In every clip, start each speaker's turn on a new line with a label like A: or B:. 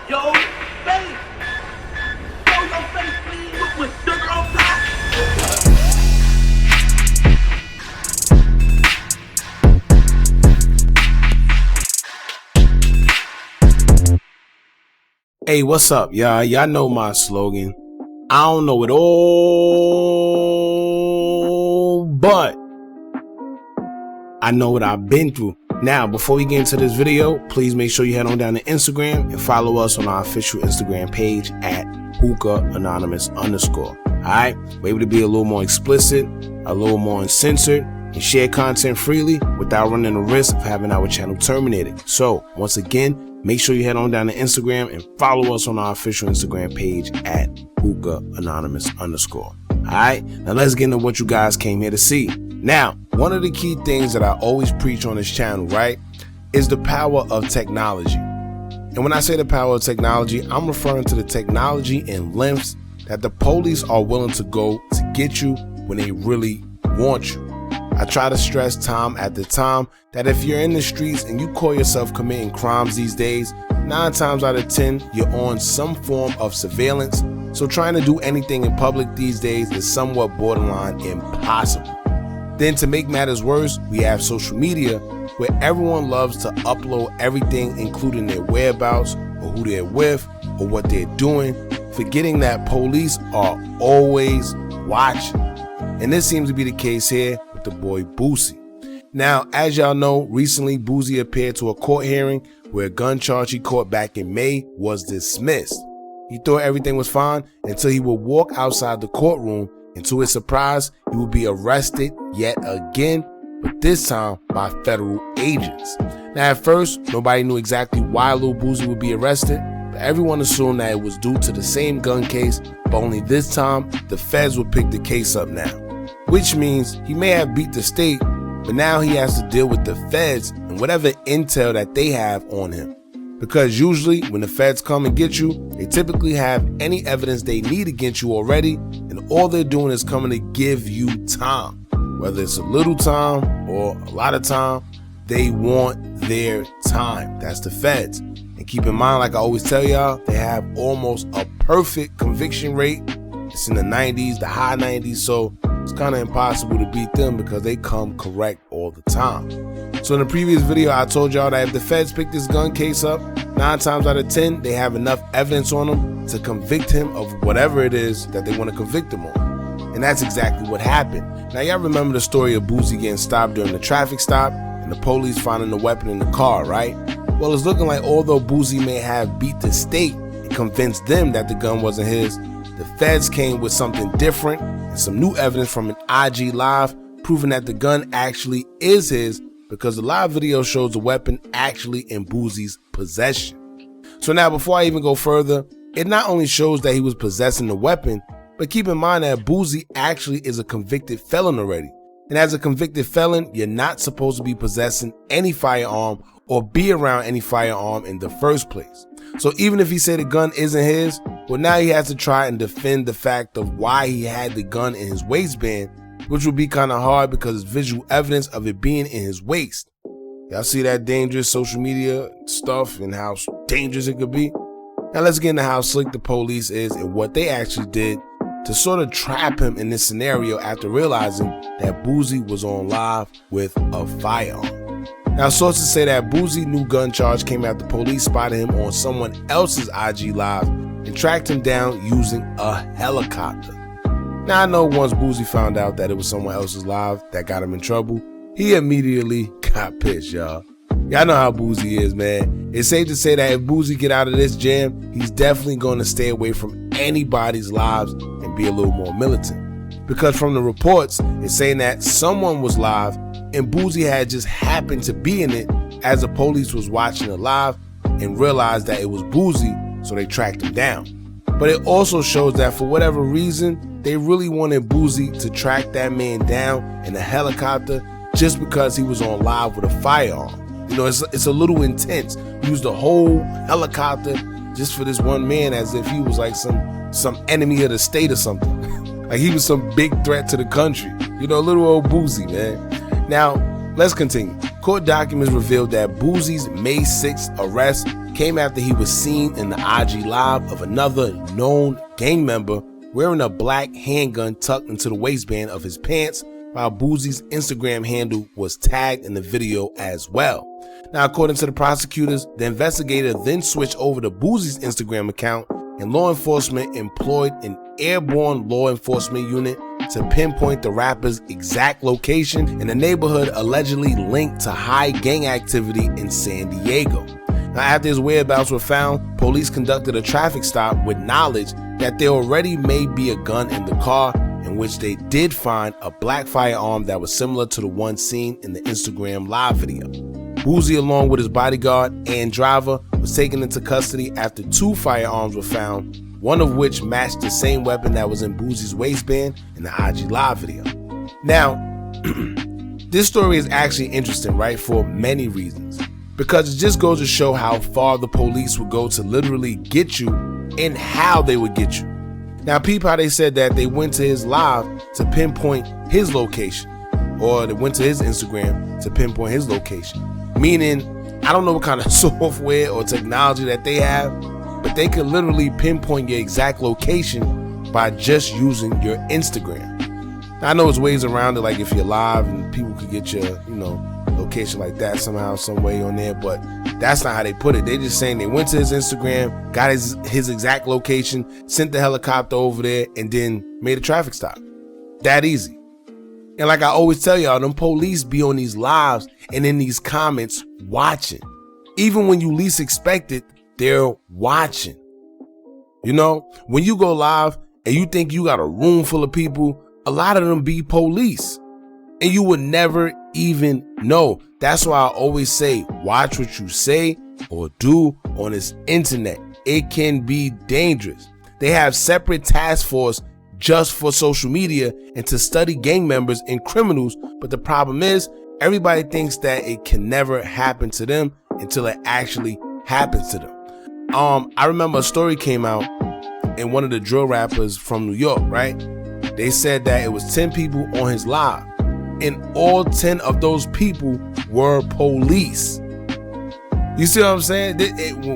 A: Yo, face. Show your face, please, with sugar on top.
B: Hey, what's up, y'all? Y'all know my slogan. I don't know it all, but I know what I've been through. Now, before we get into this video, please make sure you head on down to Instagram and follow us on our official Instagram page at Hookah Anonymous _. Alright? We're able to be a little more explicit, a little more uncensored, and share content freely without running the risk of having our channel terminated. So, once again, make sure you head on down to Instagram and follow us on our official Instagram page at Hookah Anonymous _. Alright? Now let's get into what you guys came here to see. Now, one of the key things that I always preach on this channel, right, is the power of technology. And when I say the power of technology, I'm referring to the technology and lengths that the police are willing to go to get you when they really want you. I try to stress time after time that if you're in the streets and you call yourself committing crimes these days, 9 times out of 10, you're on some form of surveillance. So trying to do anything in public these days is somewhat borderline impossible. Then to make matters worse, we have social media where everyone loves to upload everything, including their whereabouts or who they're with or what they're doing, forgetting that police are always watching. And this seems to be the case here with the boy Boosie. Now, as y'all know, recently Boosie appeared to a court hearing where a gun charge he caught back in May was dismissed. He thought everything was fine until he would walk outside the courtroom, and to his surprise, he would be arrested yet again, but this time by federal agents. Now, at first, nobody knew exactly why Lil Boosie would be arrested, but everyone assumed that it was due to the same gun case, but only this time, the feds would pick the case up now. Which means he may have beat the state, but now he has to deal with the feds and whatever intel that they have on him. Because usually when the feds come and get you, they typically have any evidence they need against you already, and all they're doing is coming to give you time. Whether it's a little time or a lot of time, they want their time. That's the feds. And keep in mind, like I always tell y'all, they have almost a perfect conviction rate. It's in the 90s, the high 90s, so it's kind of impossible to beat them because they come correct all the time. So in the previous video, I told y'all that if the feds pick this gun case up, 9 times out of 10, they have enough evidence on him to convict him of whatever it is that they want to convict him on. And that's exactly what happened. Now, y'all remember the story of Boosie getting stopped during the traffic stop and the police finding the weapon in the car, right? Well, it's looking like although Boosie may have beat the state and convinced them that the gun wasn't his, the feds came with something different and some new evidence from an IG Live proving that the gun actually is his, because the live video shows the weapon actually in Boosie's possession. So now, before I even go further, it not only shows that he was possessing the weapon, but keep in mind that Boosie actually is a convicted felon already. And as a convicted felon, you're not supposed to be possessing any firearm or be around any firearm in the first place. So even if he said the gun isn't his, well, now he has to try and defend the fact of why he had the gun in his waistband, which would be kind of hard because it's visual evidence of it being in his waist. Y'all see that dangerous social media stuff and how dangerous it could be? Now let's get into how slick the police is and what they actually did to sort of trap him in this scenario after realizing that Boosie was on live with a firearm. Now, sources say that Boosie's new gun charge came after police spotted him on someone else's IG Live and tracked him down using a helicopter. Now, I know once Boosie found out that it was someone else's live that got him in trouble, he immediately got pissed, y'all. Y'all know how Boosie is, man. It's safe to say that if Boosie get out of this jam, he's definitely going to stay away from anybody's lives and be a little more militant. Because from the reports, it's saying that someone was live and Boosie had just happened to be in it as the police was watching it live and realized that it was Boosie, so they tracked him down. But it also shows that for whatever reason, they really wanted Boosie to track that man down in a helicopter just because he was on live with a firearm. You know, it's a little intense. Use the whole helicopter just for this one man as if he was like some enemy of the state or something. Like he was some big threat to the country. You know, little old Boosie, man. Now, let's continue. Court documents revealed that Boosie's May 6th arrest came after he was seen in the IG live of another known gang member wearing a black handgun tucked into the waistband of his pants, while Boosie's Instagram handle was tagged in the video as well. Now, according to the prosecutors, the investigator then switched over to Boosie's Instagram account, and law enforcement employed an airborne law enforcement unit to pinpoint the rapper's exact location in a neighborhood allegedly linked to high gang activity in San Diego. Now, after his whereabouts were found, police conducted a traffic stop with knowledge that there already may be a gun in the car, in which they did find a black firearm that was similar to the one seen in the Instagram live video. Boosie, along with his bodyguard and driver, was taken into custody after 2 firearms were found, one of which matched the same weapon that was in Boosie's waistband in the IG live video. Now, this story is actually interesting, right, for many reasons, because it just goes to show how far the police would go to literally get you and how they would get you. Now, peep how they said that they went to his live to pinpoint his location, or they went to his Instagram to pinpoint his location. Meaning, I don't know what kind of software or technology that they have, but they could literally pinpoint your exact location by just using your Instagram. Now, I know there's ways around it, like if you're live and people could get your, location like that somehow, some way on there, but that's not how they put it. They just saying they went to his Instagram, got his exact location, sent the helicopter over there, and then made a traffic stop. That easy. And like I always tell y'all, them police be on these lives and in these comments watching. Even when you least expect it, they're watching. When you go live and you think you got a room full of people, a lot of them be police. And you would never even know. That's why I always say, watch what you say or do on this internet. It can be dangerous. They have separate task force just for social media and to study gang members and criminals. But the problem is, everybody thinks that it can never happen to them until it actually happens to them. I remember a story came out in one of the drill rappers from New York, right? They said that it was 10 people on his live, and all 10 of those people were police. You see what I'm saying?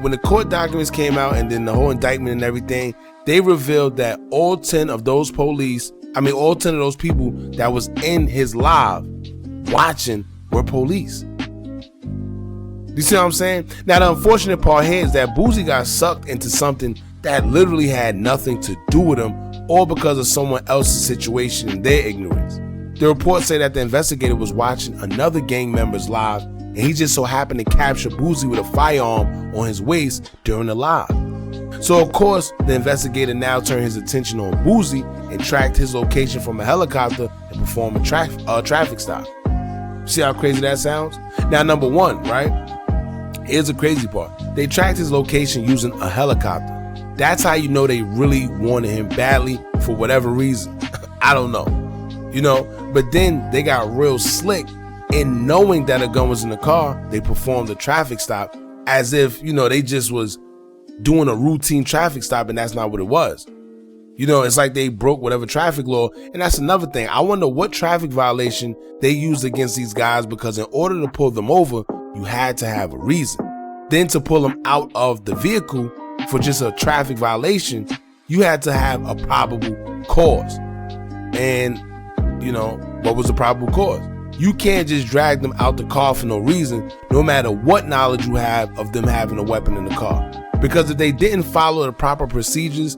B: When the court documents came out and then the whole indictment and everything, they revealed that all 10 of those people that was in his live watching were police. You see what I'm saying? Now, the unfortunate part here is that Boosie got sucked into something that literally had nothing to do with him, all because of someone else's situation and their ignorance. The reports say that the investigator was watching another gang member's live, and he just so happened to capture Boosie with a firearm on his waist during the live. So of course, the investigator now turned his attention on Boosie and tracked his location from a helicopter and performed a traffic stop. See how crazy that sounds? Now, number one, right? Here's the crazy part. They tracked his location using a helicopter. That's how you know they really wanted him badly for whatever reason. I don't know. But then they got real slick, and knowing that a gun was in the car, they performed a traffic stop as if, they just was doing a routine traffic stop, and that's not what it was. It's like they broke whatever traffic law. And that's another thing. I wonder what traffic violation they used against these guys, because in order to pull them over, you had to have a reason. Then to pull them out of the vehicle for just a traffic violation, you had to have a probable cause. And, what was the probable cause? You can't just drag them out the car for no reason, no matter what knowledge you have of them having a weapon in the car. Because if they didn't follow the proper procedures,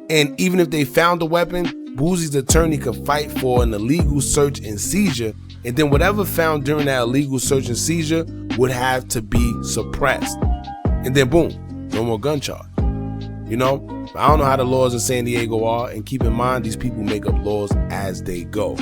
B: and even if they found a weapon, Boosie's attorney could fight for an illegal search and seizure, and then whatever found during that illegal search and seizure would have to be suppressed. And then boom, no more gun charge. I don't know how the laws in San Diego are, and keep in mind, these people make up laws as they go.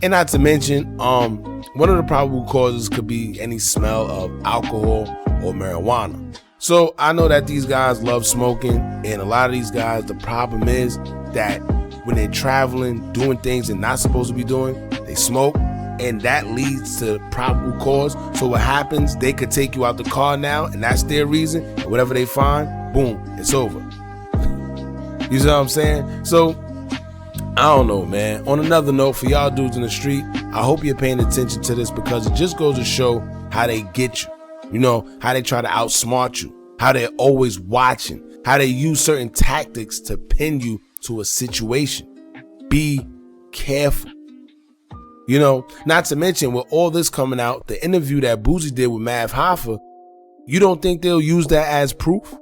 B: And not to mention, one of the probable causes could be any smell of alcohol or marijuana. So I know that these guys love smoking, and a lot of these guys, the problem is that when they're traveling, doing things they're not supposed to be doing, they smoke, and that leads to probable cause. So what happens, they could take you out the car now, and that's their reason, and whatever they find, boom, it's over. You see what I'm saying? So I don't know, man. On another note, for y'all dudes in the street, I hope you're paying attention to this, because it just goes to show how they get you. How they try to outsmart you, how they're always watching, how they use certain tactics to pin you to a situation. Be careful. You know, not to mention with all this coming out, the interview that Boosie did with Mav Hoffa, you don't think they'll use that as proof?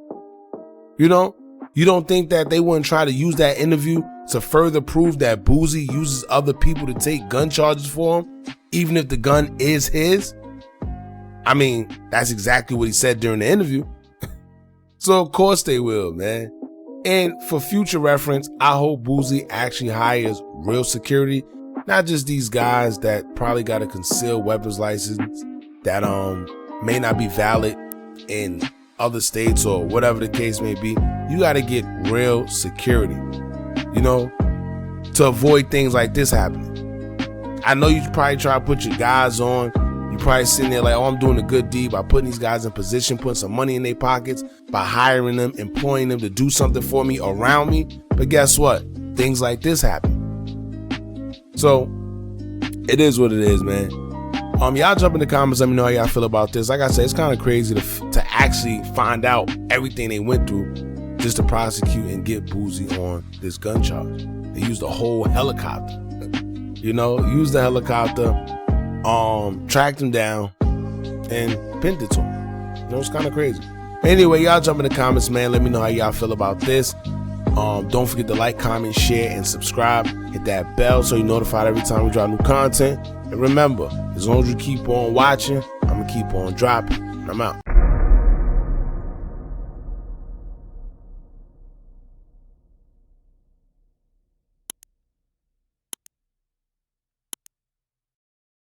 B: You know, you don't think that they wouldn't try to use that interview to further prove that Boosie uses other people to take gun charges for him, even if the gun is his? I mean, that's exactly what he said during the interview. So of course they will, man. And for future reference, I hope Boosie actually hires real security, not just these guys that probably got a concealed weapons license that may not be valid in other states or whatever the case may be. You got to get real security, you know, to avoid things like this happening. I know you probably try to put your guys on. You probably sitting there like, oh, I'm doing a good deed by putting these guys in position, putting some money in their pockets, by hiring them, employing them to do something for me, around me. But guess what? Things like this happen. So it is what it is, man. Y'all jump in the comments, let me know how y'all feel about this. Like I said, it's kind of crazy to actually find out everything they went through just to prosecute and get Boosie on this gun charge. They used a whole helicopter, you know, used the helicopter, tracked him down and pinned it to him. You know, it's kind of crazy. Anyway, y'all jump in the comments, man. Let me know how y'all feel about this. Don't forget to like, comment, share, and subscribe. Hit that bell so you're notified every time we drop new content. And remember, as long as you keep on watching, I'm going to keep on dropping. I'm out.